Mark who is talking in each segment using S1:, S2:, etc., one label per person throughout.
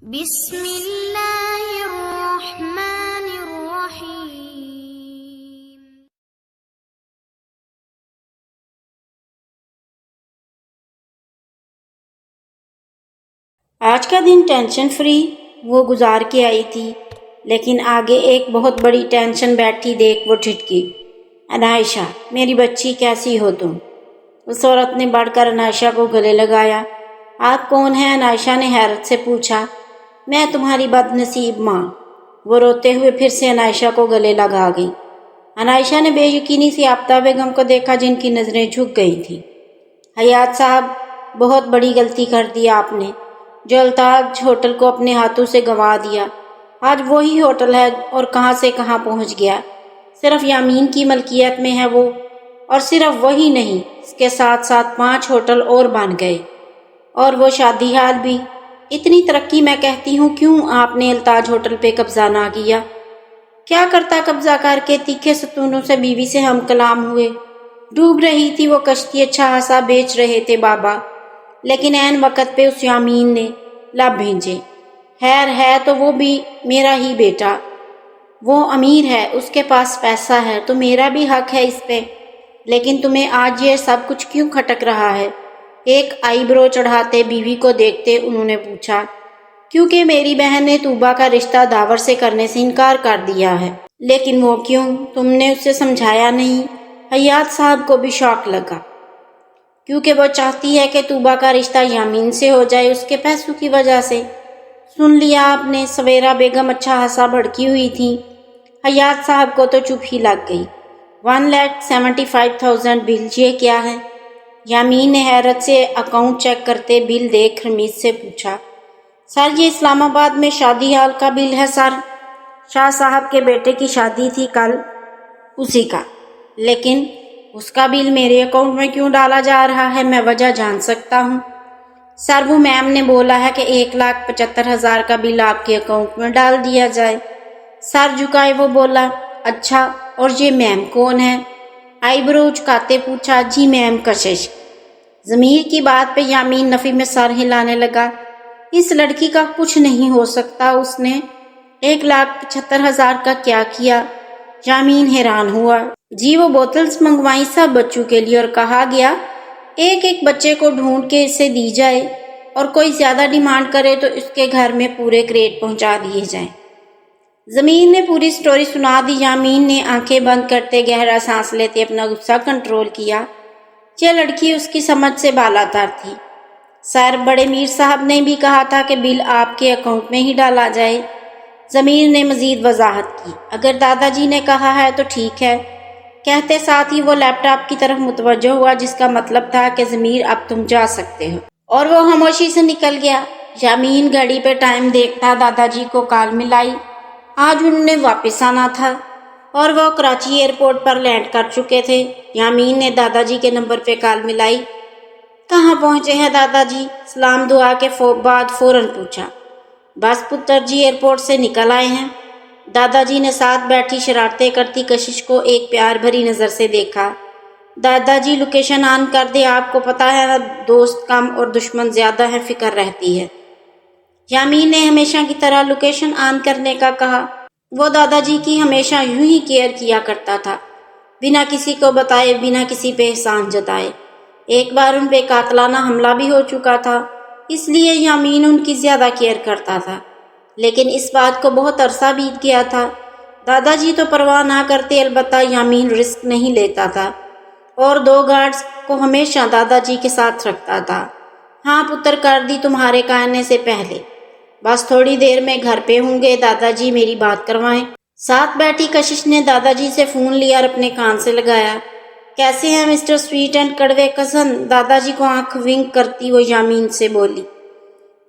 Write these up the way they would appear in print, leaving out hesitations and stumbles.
S1: بسم اللہ الرحمن الرحیم۔
S2: آج کا دن ٹینشن فری وہ گزار کے آئی تھی، لیکن آگے ایک بہت بڑی ٹینشن بیٹھی دیکھ وہ ٹھٹکی۔ عنائشہ، میری بچی کیسی ہو تم؟ اس عورت نے بڑھ کر عنائشہ کو گلے لگایا۔ آپ کون ہیں؟ عنائشہ نے حیرت سے پوچھا۔ میں تمہاری بد نصیب ماں۔ وہ روتے ہوئے پھر سے عنائشہ کو گلے لگا گئی۔ عنائشہ نے بے یقینی سے آفتہ بیگم کو دیکھا، جن کی نظریں جھک گئی تھیں۔ حیات صاحب، بہت بڑی غلطی کر دی آپ نے، جو التاج ہوٹل کو اپنے ہاتھوں سے گنوا دیا۔ آج وہی ہوٹل ہے اور کہاں سے کہاں پہنچ گیا۔ صرف یامین کی ملکیت میں ہے وہ، اور صرف وہی نہیں، اس کے ساتھ ساتھ 5 ہوٹل اور بن گئے، اور وہ شادی حال بھی۔ اتنی ترقی، میں کہتی ہوں کیوں آپ نے التاج ہوٹل پہ قبضہ نہ کیا؟ کیا کرتا قبضہ کر کے؟ تیکھے ستونوں سے بیوی سے ہم کلام ہوئے۔ ڈوب رہی تھی وہ کشتی، اچھا خاصا بیچ رہے تھے بابا، لیکن عین وقت پہ اس یامین نے لب بھیجے۔ خیر ہے تو وہ بھی میرا ہی بیٹا، وہ امیر ہے، اس کے پاس پیسہ ہے، تو میرا بھی حق ہے اس پہ۔ لیکن تمہیں آج یہ سب کچھ کیوں کھٹک رہا ہے؟ ایک آئی برو چڑھاتے بیوی کو دیکھتے انہوں نے پوچھا۔ کیونکہ میری بہن نے طوبہ کا رشتہ داور سے کرنے سے انکار کر دیا ہے۔ لیکن وہ کیوں؟ تم نے اسے سمجھایا نہیں؟ حیات صاحب کو بھی شوق لگا۔ کیونکہ وہ چاہتی ہے کہ طوبہ کا رشتہ یامین سے ہو جائے، اس کے پیسوں کی وجہ سے۔ سن لیا آپ نے؟ سویرا بیگم اچھا خاصا بھڑکی ہوئی تھی۔ حیات صاحب کو تو چپ ہی لگ گئی۔ 1,75,000 بل، یہ کیا ہے؟ یامین نے حیرت سے اکاؤنٹ چیک کرتے بل دیکھ رمیز سے پوچھا۔ سر، یہ اسلام آباد میں شادی ہال کا بل ہے سر۔ شاہ صاحب کے بیٹے کی شادی تھی کل، اسی کا۔ لیکن اس کا بل میرے اکاؤنٹ میں کیوں ڈالا جا رہا ہے؟ میں وجہ جان سکتا ہوں؟ سر، وہ میم نے بولا ہے کہ 1,75,000 کا بل آپ کے اکاؤنٹ میں ڈال دیا جائے۔ سر جھکائے وہ بولا۔ اچھا، اور یہ میم کون ہے؟ آئی برو جھکاتے پوچھا۔ جی میم کشش۔ ضمیر کی بات پہ یامین نفی میں سر ہلانے لگا۔ اس لڑکی کا کچھ نہیں ہو سکتا، اس نے 1,75,000 کا کیا کیا؟ یامین حیران ہوا۔ جی وہ بوتلز منگوائی سب بچوں کے لیے، اور کہا گیا ایک ایک بچے کو ڈھونڈ کے اسے دی جائے، اور کوئی زیادہ ڈیمانڈ کرے تو اس کے گھر میں پورے کریٹ پہنچا دیے جائیں۔ ضمیر نے پوری سٹوری سنا دی۔ یامین نے آنکھیں بند کرتے گہرا سانس لیتے اپنا غصہ کنٹرول کیا۔ یہ لڑکی اس کی سمجھ سے بالاتر تھی۔ سر، بڑے میر صاحب نے بھی کہا تھا کہ بل آپ کے اکاؤنٹ میں ہی ڈالا جائے۔ ضمیر نے مزید وضاحت کی۔ اگر دادا جی نے کہا ہے تو ٹھیک ہے۔ کہتے ساتھ ہی وہ لیپ ٹاپ کی طرف متوجہ ہوا، جس کا مطلب تھا کہ ضمیر اب تم جا سکتے ہو، اور وہ خاموشی سے نکل گیا۔ یامین گھڑی پہ ٹائم دیکھتا دادا جی کو کال ملائی۔ آج انہوں نے واپس آنا تھا، اور وہ کراچی ایئرپورٹ پر لینڈ کر چکے تھے۔ یامین نے دادا جی کے نمبر پہ کال ملائی۔ کہاں پہنچے ہیں دادا جی؟ سلام دعا کے بعد فوراً پوچھا۔ بس پتر جی ایئرپورٹ سے نکل آئے ہیں۔ دادا جی نے ساتھ بیٹھی شرارتیں کرتی کشش کو ایک پیار بھری نظر سے دیکھا۔ دادا جی لوکیشن آن کر دے، آپ کو پتہ ہے دوست کم اور دشمن زیادہ ہے، فکر رہتی ہے۔ یامین نے ہمیشہ کی طرح لوکیشن آن کرنے کا کہا۔ وہ دادا جی کی ہمیشہ یوں ہی کیئر کیا کرتا تھا، بنا کسی کو بتائے، بنا کسی پہ احسان جتائے۔ ایک بار ان پہ قاتلانہ حملہ بھی ہو چکا تھا، اس لیے یامین ان کی زیادہ کیئر کرتا تھا۔ لیکن اس بات کو بہت عرصہ بیت گیا تھا۔ دادا جی تو پرواہ نہ کرتے، البتہ یامین رسک نہیں لیتا تھا، اور 2 گارڈز کو ہمیشہ دادا جی کے ساتھ رکھتا تھا۔ ہاں پتر، کر دی تمہارے کہنے سے پہلے، بس تھوڑی دیر میں گھر پہ ہوں گے۔ دادا جی میری بات کروائیں۔ ساتھ بیٹھی کشش نے دادا جی سے فون لیا اور اپنے کان سے لگایا۔ کیسے ہیں مسٹر سویٹ اینڈ کڑوے کزن؟ دادا جی کو آنکھ ونک کرتی وہ یامین سے بولی۔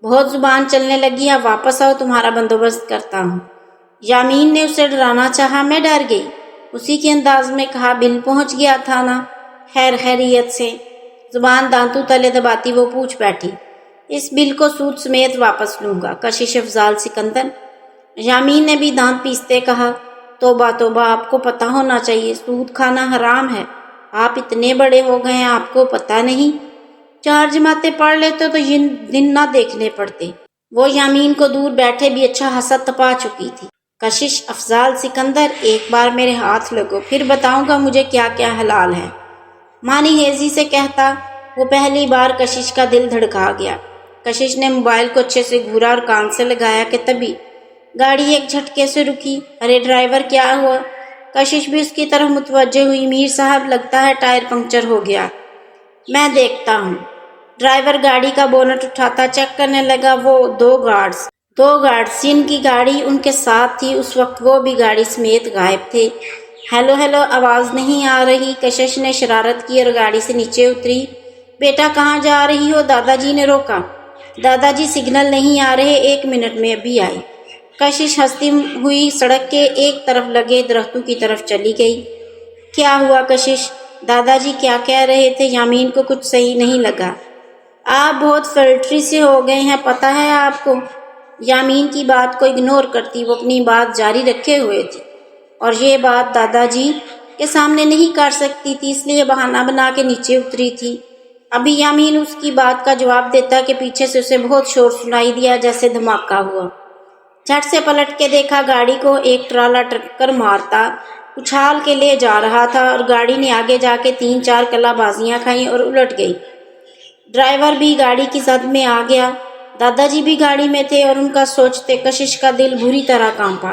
S2: بہت زبان چلنے لگی، اب واپس آؤ، تمہارا بندوبست کرتا ہوں۔ یامین نے اسے ڈرانا چاہا۔ میں ڈر گئی، اسی کے انداز میں کہا۔ بل پہنچ گیا تھا نا؟ خیر خیریت سے؟ زبان دانتوں تلے دباتی وہ پوچھ بیٹھی۔ اس بل کو سود سمیت واپس لوں گا، کشش افضال سکندر۔ یامین نے بھی دانت پیستے کہا۔ توبہ توبہ، آپ کو پتہ ہونا چاہیے، سود کھانا حرام ہے۔ آپ اتنے بڑے ہو گئے ہیں، آپ کو پتہ نہیں؟ 4 جماعتیں پڑھ لیتے تو یہ دن نہ دیکھنے پڑتے۔ وہ یامین کو دور بیٹھے بھی اچھا حسد تپا چکی تھی۔ کشش افضال سکندر، ایک بار میرے ہاتھ لگو، پھر بتاؤں گا مجھے کیا کیا حلال ہے، مانی ہیزی سے کہتا وہ پہلی بار کشش کا دل دھڑکا گیا۔ کشش نے موبائل کو اچھے سے گھورا اور کان سے لگایا کہ تبھی گاڑی ایک جھٹکے سے رکی۔ ارے ڈرائیور، کیا ہوا؟ کشش بھی اس کی طرف متوجہ ہوئی۔ میر صاحب، لگتا ہے ٹائر پنکچر ہو گیا، میں دیکھتا ہوں۔ ڈرائیور گاڑی کا بونٹ اٹھاتا چیک کرنے لگا۔ وہ دو گارڈز جن کی گاڑی ان کے ساتھ تھی اس وقت وہ بھی گاڑی سمیت غائب تھے۔ ہیلو ہیلو، آواز نہیں آ رہی؟ کشش نے شرارت کی اور گاڑی سے نیچے اتری۔ بیٹا کہاں جا رہی ہو؟ دادا جی نے روکا۔ دادا جی سگنل نہیں آ رہے، 1 منٹ میں ابھی آئی۔ کشش ہنستی ہوئی سڑک کے ایک طرف لگے درختوں کی طرف چلی گئی۔ کیا ہوا کشش؟ دادا جی کیا کہہ رہے تھے؟ یامین کو کچھ صحیح نہیں لگا۔ آپ بہت فلٹری سے ہو گئے ہیں، پتہ ہے آپ کو؟ یامین کی بات کو اگنور کرتی وہ اپنی بات جاری رکھے ہوئے تھی، اور یہ بات دادا جی کے سامنے نہیں کر سکتی تھی، اس لیے بہانہ بنا کے نیچے اتری تھی۔ ابھی یامین اس کی بات کا جواب دیتا کہ پیچھے سے اسے بہت شور سنائی دیا، جیسے دھماکہ ہوا۔ جھٹ سے پلٹ کے دیکھا، گاڑی کو ایک ٹرالا ٹکر مارتا اچھال کے لے جا رہا تھا، اور گاڑی نے آگے جا کے 3-4 کلا بازیاں کھائیں اور الٹ گئی۔ ڈرائیور بھی گاڑی کی زد میں آ گیا۔ دادا جی بھی گاڑی میں تھے اور ان کا سوچتے کشش کا دل بری طرح کانپا۔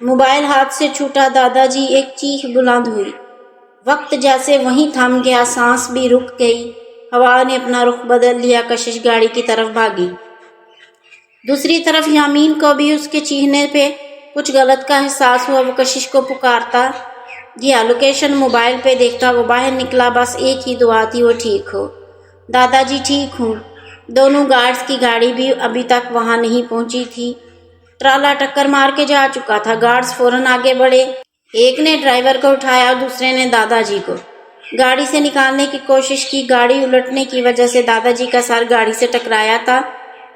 S2: موبائل ہاتھ سے چھوٹا، دادا جی، ایک چیخ بلند ہوئی۔ وقت جیسے وہیں تھم گیا، سانس بھی رک گئی، ہوا نے اپنا رخ بدل لیا۔ کشش گاڑی کی طرف بھاگی۔ دوسری طرف یامین کو بھی اس کے چیخنے پہ کچھ غلط کا احساس ہوا۔ وہ کشش کو پکارتا گیا، لوکیشن موبائل پہ دیکھتا۔ وہ باہر نکلا، بس ایک ہی دعا تھی، وہ ٹھیک ہو۔ دادا جی ٹھیک ہوں۔ دونوں گارڈز کی گاڑی بھی ابھی تک وہاں نہیں پہنچی تھی، ٹرالا ٹکر مار کے جا چکا تھا۔ گارڈز فوراً آگے بڑھے، ایک نے ڈرائیور کو اٹھایا اور دوسرے نے دادا جی کو گاڑی سے نکالنے کی کوشش کی۔ گاڑی الٹنے کی وجہ سے دادا جی کا سر گاڑی سے ٹکرایا تھا،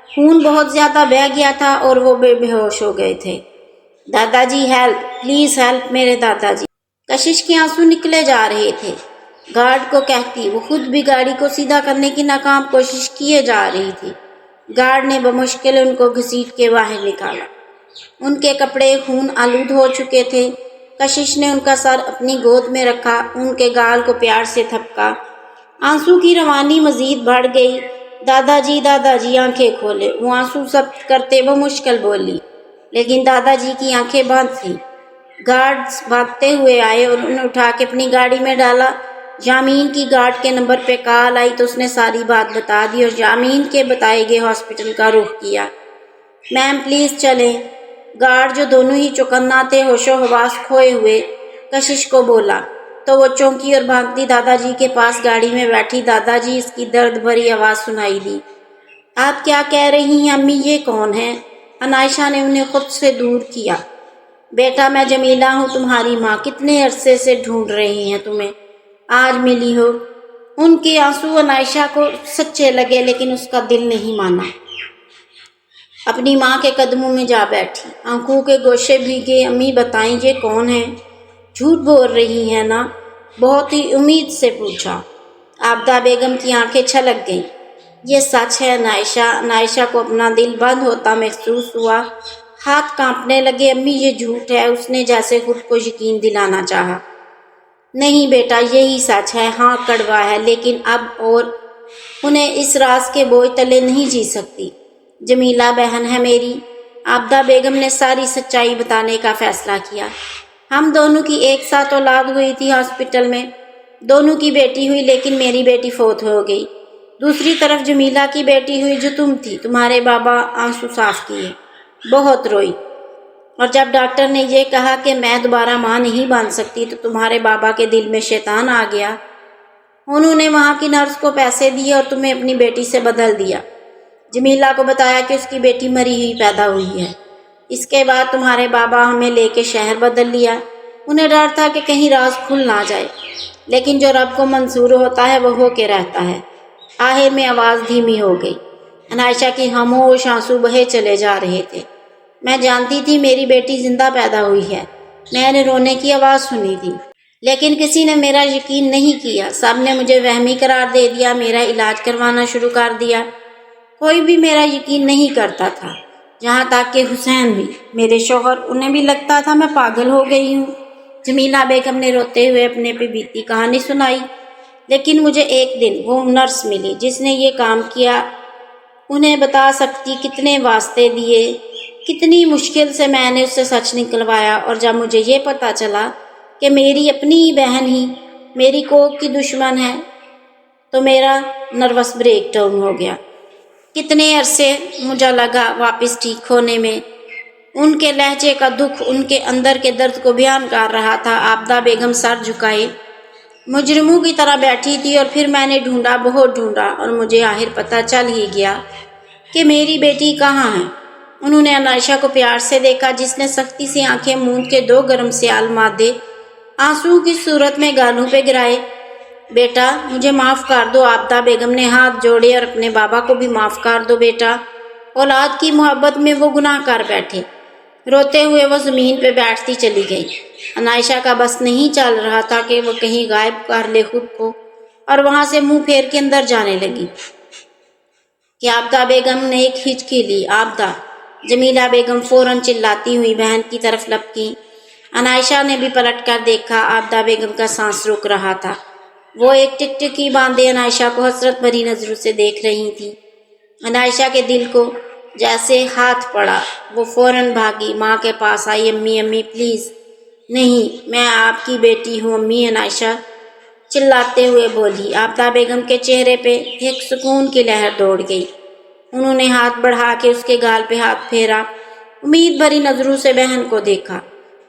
S2: خون بہت زیادہ بہہ گیا تھا اور وہ بے ہوش ہو گئے تھے۔ دادا جی ہیلپ، پلیز ہیلپ میرے دادا جی۔ کشش کے آنسو نکلے جا رہے تھے۔ گارڈ کو کہتی وہ خود بھی گاڑی کو سیدھا کرنے کی ناکام کوشش کیے جا رہی تھی۔ گارڈ نے بمشکل ان کو گھسیٹ کے باہر نکالا۔ ان کے کپڑے خون آلود ہو چکے تھے۔ کشش نے ان کا سر اپنی گود میں رکھا، ان کے گال کو پیار سے تھپکا۔ آنسو کی روانی مزید بڑھ گئی۔ دادا جی آنکھیں کھولے۔ وہ آنسو ضبط کرتے بمشکل بولی، لیکن دادا جی کی آنکھیں بند تھیں۔ گارڈز بھاگتے ہوئے آئے اور انہیں اٹھا کے اپنی گاڑی میں ڈالا۔ یامین کی گارڈ کے نمبر پہ کال آئی تو اس نے ساری بات بتا دی اور یامین کے بتائے گئے ہاسپٹل کا رخ کیا۔ میم پلیز چلیں۔ گارڈ جو دونوں ہی چوکنا تھے، ہوش و حواس کھوئے ہوئے، کشش کو بولا تو وہ چونکی اور بھاگتی دادا جی کے پاس گاڑی میں بیٹھی۔ دادا جی، اس کی درد بھری آواز سنائی دی۔ آپ کیا کہہ رہی ہیں امی؟ یہ کون ہے؟ عنائشہ نے انہیں خود سے دور کیا۔ بیٹا میں جمیلہ ہوں، تمہاری ماں، کتنے عرصے سے ڈھونڈ رہے ہیں تمہیں، آج ملی ہو۔ ان کے آنسو عنائشہ کو سچے لگے لیکن اس کا دل نہیں مانا۔ اپنی ماں کے قدموں میں جا بیٹھی، آنکھوں کے گوشے بھیگے۔ امی بتائیں یہ کون ہے؟ جھوٹ بول رہی ہیں نا؟ بہت ہی امید سے پوچھا۔ عابدہ بیگم کی آنکھیں چھلک گئیں۔ یہ سچ ہے عنائشہ کو اپنا دل بند ہوتا محسوس ہوا، ہاتھ کانپنے لگے۔ امی یہ جھوٹ ہے، اس نے جیسے خود کو یقین دلانا چاہا۔ نہیں بیٹا، یہی سچ ہے، ہاں کڑوا ہے، لیکن اب اور انہیں اس راز کے بوجھ تلے نہیں جی سکتی۔ جمیلہ بہن ہے میری۔ عابدہ بیگم نے ساری سچائی بتانے کا فیصلہ کیا۔ ہم دونوں کی ایک ساتھ اولاد ہوئی تھی ہاسپٹل میں، دونوں کی بیٹی ہوئی، لیکن میری بیٹی فوت ہو گئی۔ دوسری طرف جمیلہ کی بیٹی ہوئی جو تم تھی۔ تمہارے بابا آنسو صاف کیے، بہت روئی، اور جب ڈاکٹر نے یہ کہا کہ میں دوبارہ ماں نہیں بن سکتی تو تمہارے بابا کے دل میں شیطان آ گیا۔ انہوں نے وہاں کی نرس کو پیسے دیے اور تمہیں اپنی بیٹی سے بدل دیا۔ جمیلہ کو بتایا کہ اس کی بیٹی مری ہوئی پیدا ہوئی ہے۔ اس کے بعد تمہارے بابا ہمیں لے کے شہر بدل لیا۔ انہیں ڈر تھا کہ کہیں راز کھل نہ جائے، لیکن جو رب کو منظور ہوتا ہے وہ ہو کے رہتا ہے۔ آخر میں آواز دھیمی ہو گئی۔ عنائشہ کی خاموش آنسو بہے چلے جا رہے تھے۔ میں جانتی تھی میری بیٹی زندہ پیدا ہوئی ہے، میں نے رونے کی آواز سنی تھی، لیکن کسی نے میرا یقین نہیں کیا۔ سب نے مجھے وہمی قرار دے دیا، میرا علاج کروانا شروع کر دیا۔ کوئی بھی میرا یقین نہیں کرتا تھا، جہاں تک کہ حسین بھی، میرے شوہر، انہیں بھی لگتا تھا میں پاگل ہو گئی ہوں۔ جمیلہ بیگم نے روتے ہوئے اپنے پہ بیتی کہانی سنائی۔ لیکن مجھے ایک دن وہ نرس ملی جس نے یہ کام کیا، انہیں بتا سکتی کتنے واسطے دیے، کتنی مشکل سے میں نے اس سے سچ نکلوایا، اور جب مجھے یہ پتا چلا کہ میری اپنی بہن ہی میری کوکھ کی دشمن ہے تو میرا نروس بریک ڈاؤن ہو گیا۔ کتنے عرصے مجھے لگا واپس ٹھیک ہونے میں۔ ان کے لہجے کا دکھ ان کے اندر کے درد کو بیان کر رہا تھا۔ عابدہ بیگم سر جھکائے مجرموں کی طرح بیٹھی تھی، اور پھر میں نے ڈھونڈا، بہت ڈھونڈا، اور مجھے آخر پتہ چل ہی گیا کہ میری بیٹی کہاں ہے۔ انہوں نے عنائشہ کو پیار سے دیکھا، جس نے سختی سے آنکھیں موند کے 2 گرم سیال مادے آنسو کی صورت میں گالوں پہ گرائے۔ بیٹا مجھے معاف کر دو، عابدہ بیگم نے ہاتھ جوڑے، اور اپنے بابا کو بھی معاف کر دو بیٹا، اولاد کی محبت میں وہ گناہ کر بیٹھے۔ روتے ہوئے وہ زمین پہ بیٹھتی چلی گئی۔ عنائشہ کا بس نہیں چل رہا تھا کہ وہ کہیں غائب کر لے خود کو، اور وہاں سے منہ پھیر کے اندر جانے لگی کہ عابدہ بیگم نے ایک ہچکی لی۔ عابدہ! جمیلہ بیگم فوراً چلاتی ہوئی بہن کی طرف لپکیں۔ عنائشہ نے بھی پلٹ کر دیکھا۔ عابدہ بیگم کا سانس رک رہا تھا۔ وہ ایک ٹکٹکی باندھے عنائشہ کو حسرت بھری نظروں سے دیکھ رہی تھی۔ عنائشہ کے دل کو جیسے ہاتھ پڑا، وہ فوراً بھاگی، ماں کے پاس آئی۔ امی امی پلیز۔ نہیں، میں آپ کی بیٹی ہوں امی، عنائشہ چلاتے ہوئے بولی۔ عابدہ بیگم کے چہرے پہ ایک سکون کی لہر دوڑ گئی۔ انہوں نے ہاتھ بڑھا کے اس کے گال پہ ہاتھ پھیرا، امید بھری نظروں سے بہن کو دیکھا۔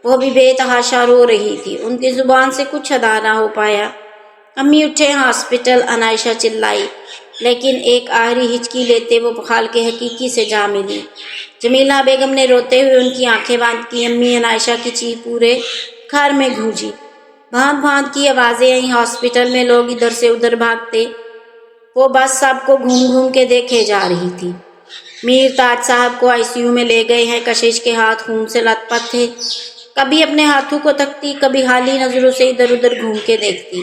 S2: وہ بھی بے تحاشا رو رہی تھی، ان کی زبان سے کچھ ادا نہ ہو پایا۔ امی اٹھے ہاسپٹل، عنائشہ چلائی، لیکن ایک آخری ہچکی لیتے وہ خالق حقیقی سے جا ملی۔ جمیلہ بیگم نے روتے ہوئے ان کی آنکھیں بند کی۔ امی، عنائشہ کی چیخ پورے گھر میں گونجی۔ بھانت بھانت کی آوازیں آئیں، ہاسپٹل میں لوگ ادھر سے ادھر بھاگتے۔ وہ بس سب کو گھوم گھوم کے دیکھے جا رہی تھی۔ میر تاج صاحب کو ICU میں لے گئے ہیں۔ کشش کے ہاتھ خون سے لت پت تھے، کبھی اپنے ہاتھوں کو تکتی، کبھی خالی نظروں سے ادھر ادھر گھوم کے دیکھتی۔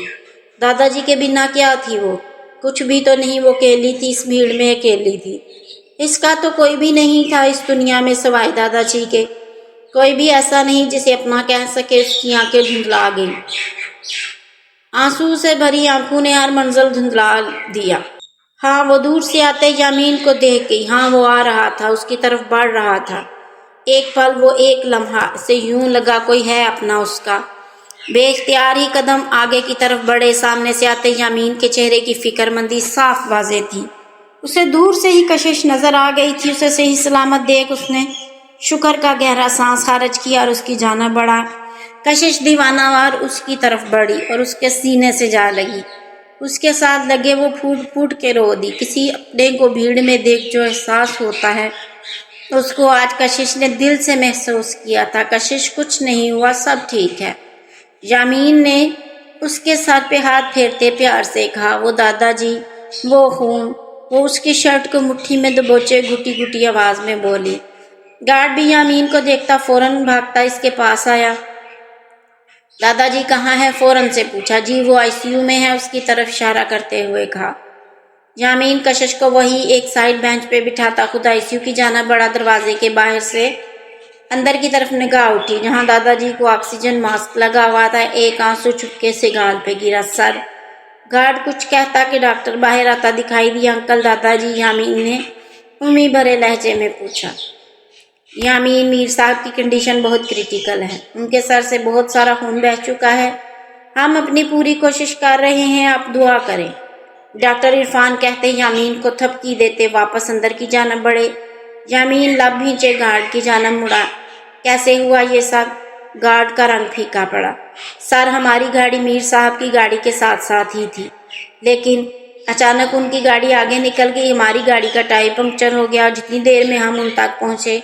S2: دادا جی کے بنا کیا تھی وہ؟ کچھ بھی تو نہیں، وہ اکیلی تھی، اس بھیڑ میں اکیلی تھی۔ اس کا تو کوئی بھی نہیں تھا اس دنیا میں سوائے دادا جی کے، کوئی بھی ایسا نہیں جسے اپنا کہہ سکے۔ اس کی آنکھیں دھندلا گئیں، آنسو سے بھری آنکھوں نے ہر منظر دھندلا دیا۔ ہاں، وہ دور سے آتے یامین کو دیکھ گئی۔ ہاں، وہ آ رہا تھا، اس کی طرف بڑھ رہا تھا۔ ایک پل، وہ ایک لمحہ سے یوں لگا کوئی ہے اپنا اس کا۔ بے اختیار ہی قدم آگے کی طرف بڑھے۔ سامنے سے آتے یامین کے چہرے کی فکر مندی صاف واضح تھی۔ اسے دور سے ہی کشش نظر آ گئی تھی۔ اسے صحیح سلامت دیکھ اس نے شکر کا گہرا سانس خارج کیا اور اس کی جانب بڑھا۔ کشش دیوانہ وار اس کی طرف بڑھی اور اس کے سینے سے جا لگی۔ اس کے ساتھ لگے وہ پھوٹ پھوٹ کے رو دی۔ کسی اپنے کو بھیڑ میں دیکھ جو احساس ہوتا ہے، اس کو آج کشش نے دل سے محسوس کیا تھا۔ کشش، کچھ نہیں ہوا، سب ٹھیک ہے۔ یامین نے اس کے سر پہ ہاتھ پھیرتے پیار سے کہا۔ وہ دادا جی، وہ خون، وہ اس کی شرٹ کو مٹھی میں دبوچے گھٹی گھٹی آواز میں بولی۔ گارڈ بھی یامین کو دیکھتا فوراً بھاگتا اس کے پاس آیا۔ دادا جی کہاں ہے؟ فوراً سے پوچھا۔ جی وہ ICU میں ہے، اس کی طرف اشارہ کرتے ہوئے کہا۔ یامین کشش کو وہی ایک سائڈ بینچ پہ بٹھاتا خود ICU کی جانب بڑا۔ دروازے کے باہر سے اندر کی طرف نگاہ اٹھی، جہاں دادا جی کو آکسیجن ماسک لگا ہوا تھا۔ ایک آنسو چپکے سے گال پہ گرا۔ سر گارڈ کچھ کہتا کہ ڈاکٹر باہر آتا دکھائی دیا۔ انکل، دادا جی، یامین نے امید بھرے لہجے میں پوچھا۔ یامین، میر صاحب کی کنڈیشن بہت کریٹیکل ہے، ان کے سر سے بہت سارا خون بہہ چکا ہے، ہم اپنی پوری کوشش کر رہے ہیں، آپ دعا کریں، ڈاکٹر عرفان کہتے یامین کو تھپکی دیتے واپس اندر کی جانب بڑھے۔ یامین لب بھینچے گارڈ کی جانب مڑا۔ کیسے ہوا یہ سب؟ گارڈ کا رنگ پھیکا پڑا۔ سر، ہماری گاڑی میر صاحب کی گاڑی کے ساتھ ساتھ ہی تھی، لیکن اچانک ان کی گاڑی آگے نکل گئی، ہماری گاڑی کا ٹائر پنکچر ہو گیا، جتنی دیر میں ہم ان تک پہنچے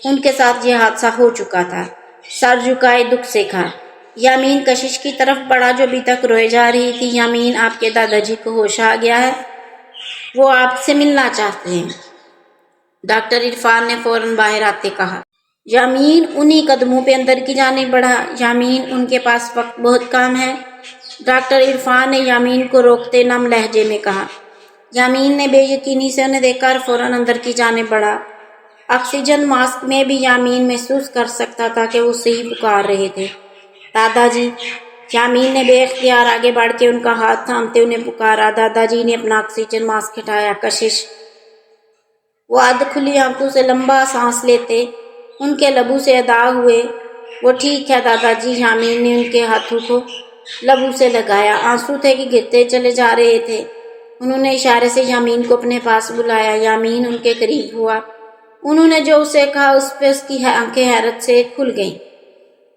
S2: ان کے ساتھ یہ حادثہ ہو چکا تھا۔ سر جھکائے دکھ سے کہا۔ یامین کشش کی طرف بڑھا جو ابھی تک روئے جا رہی تھی۔ یامین، آپ کے دادا جی کو ہوش آ گیا ہے، وہ آپ سے ملنا چاہتے ہیں، ڈاکٹر عرفان نے فوراً باہر آتے کہا۔ یامین انہی قدموں پہ اندر کی جانب بڑھا۔ یامین، ان کے پاس وقت بہت کم ہے، ڈاکٹر عرفان نے یامین کو روکتے نم لہجے میں کہا۔ یامین نے بے یقینی سے انہیں دیکھ کر فوراً اندر کی جانب بڑھا۔ آکسیجن ماسک میں بھی یامین محسوس کر سکتا تھا کہ وہ صحیح پکار رہے تھے، دادا جی۔ یامین نے بے اختیار آگے بڑھ کے ان کا ہاتھ تھامتے انہیں پکارا۔ دادا جی نے اپنا آکسیجن ماسک ہٹایا۔ کشش، وہ ادھ کھلی آنکھوں سے لمبا سانس لیتے ان کے لبوں سے ادا ہوئے۔ وہ ٹھیک ہے دادا جی۔ یامین نے ان کے ہاتھوں کو لبوں سے لگایا۔ آنسو تھے کہ گرتے چلے جا رہے تھے۔ انہوں نے اشارے سے یامین کو اپنے پاس بلایا۔ یامین ان کے قریب ہوا۔ انہوں نے جو اسے کہا اس پہ اس کی آنکھیں حیرت سے کھل گئیں۔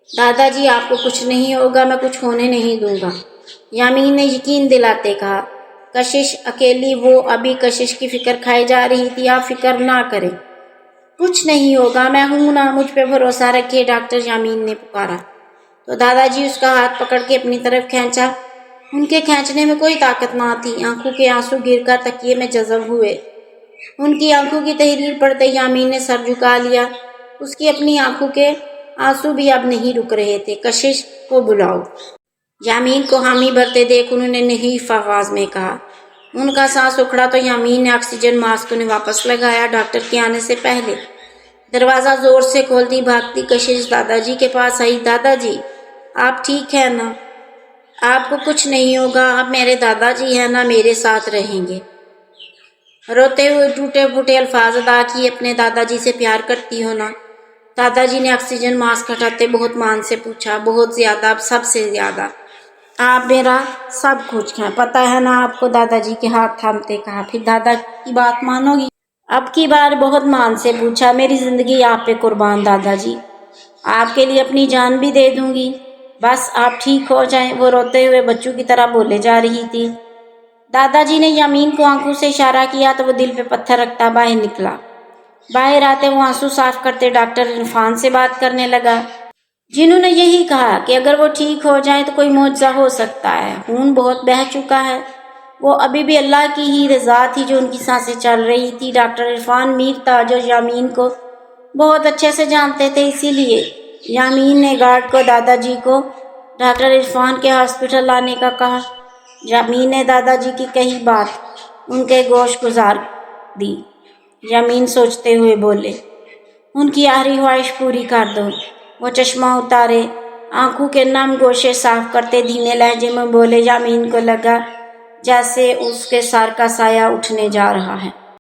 S2: دادا جی آپ کو کچھ نہیں ہوگا، میں کچھ ہونے نہیں دوں گا، یامین نے یقین دلاتے کہا۔ کشش اکیلی، وہ ابھی کشش کی فکر کھائی جا رہی تھی۔ آپ فکر نہ کریں، کچھ نہیں ہوگا، میں ہوں نا، مجھ پہ بھروسہ رکھیے، ڈاکٹر یامین نے پکارا۔ تو دادا جی اس کا ہاتھ پکڑ کے اپنی طرف کھینچا۔ ان کے کھینچنے میں کوئی طاقت نہ تھی۔ آنکھوں کے آنسو گر کر تکیے میں جذب ہوئے۔ ان کی آنکھوں کی تحریر پڑتے یامین نے سر جھکا لیا۔ اس کی اپنی آنکھوں کے آنسو بھی اب نہیں رک رہے تھے۔ کشش کو بلاؤ۔ یامین کو حامی بھرتے دیکھ انہوں نے نحیف آواز میں کہا۔ ان کا سانس اکھڑا تو یامین نے آکسیجن ماسک انہیں واپس لگایا۔ ڈاکٹر کے آنے سے پہلے دروازہ زور سے کھولتی بھاگتی کشش دادا جی کے پاس آئی۔ دادا جی آپ ٹھیک ہیں نا؟ آپ کو کچھ نہیں ہوگا، آپ میرے دادا جی ہیں نا، میرے ساتھ رہیں گے۔ روتے ہوئے ٹوٹے پھوٹے الفاظ ادا کیے، اپنے دادا جی سے پیار کرتی ہو نا؟ دادا جی نے آکسیجن ماسک ہٹاتے بہت مان سے پوچھا۔ بہت زیادہ، اب سب سے زیادہ، آپ میرا سب کچھ ہیں، پتہ ہے نا آپ کو، دادا جی کے ہاتھ تھامتے کہا۔ پھر دادا کی بات مانو گی؟ اب کی بار بہت مان سے پوچھا۔ میری زندگی آپ پہ قربان دادا جی، آپ کے لیے اپنی جان بھی دے دوں گی، بس آپ ٹھیک ہو جائیں۔ وہ روتے ہوئے بچوں کی طرح بولے جا رہی تھی۔ دادا جی نے یامین کو آنکھوں سے اشارہ کیا تو وہ دل پہ پتھر رکھتا باہر نکلا۔ باہر آتے وہ آنسو صاف کرتے ڈاکٹر عرفان سے بات کرنے لگا، جنہوں نے یہی کہا کہ اگر وہ ٹھیک ہو جائیں تو کوئی معجزہ ہو سکتا ہے۔ خون بہت بہہ چکا ہے، وہ ابھی بھی اللہ کی ہی رضا تھی جو ان کی سانسیں چل رہی تھی۔ ڈاکٹر عرفان میر تھا جو یامین کو بہت اچھے سے جانتے تھے، اسی لیے یامین نے گارڈ کو دادا جی کو ڈاکٹر عرفان کے ہاسپٹل لانے کا کہا۔ یامین نے دادا جی کی کہی بات ان کے گوش گزار دی۔ یامین سوچتے ہوئے بولے، ان کی آخری خواہش پوری کر دو۔ وہ چشمہ اتارے، آنکھوں کے نم گوشے صاف کرتے دھیمے لہجے میں بولے۔ یامین کو لگا جیسے اس کے سر کا سایہ اٹھنے جا رہا ہے۔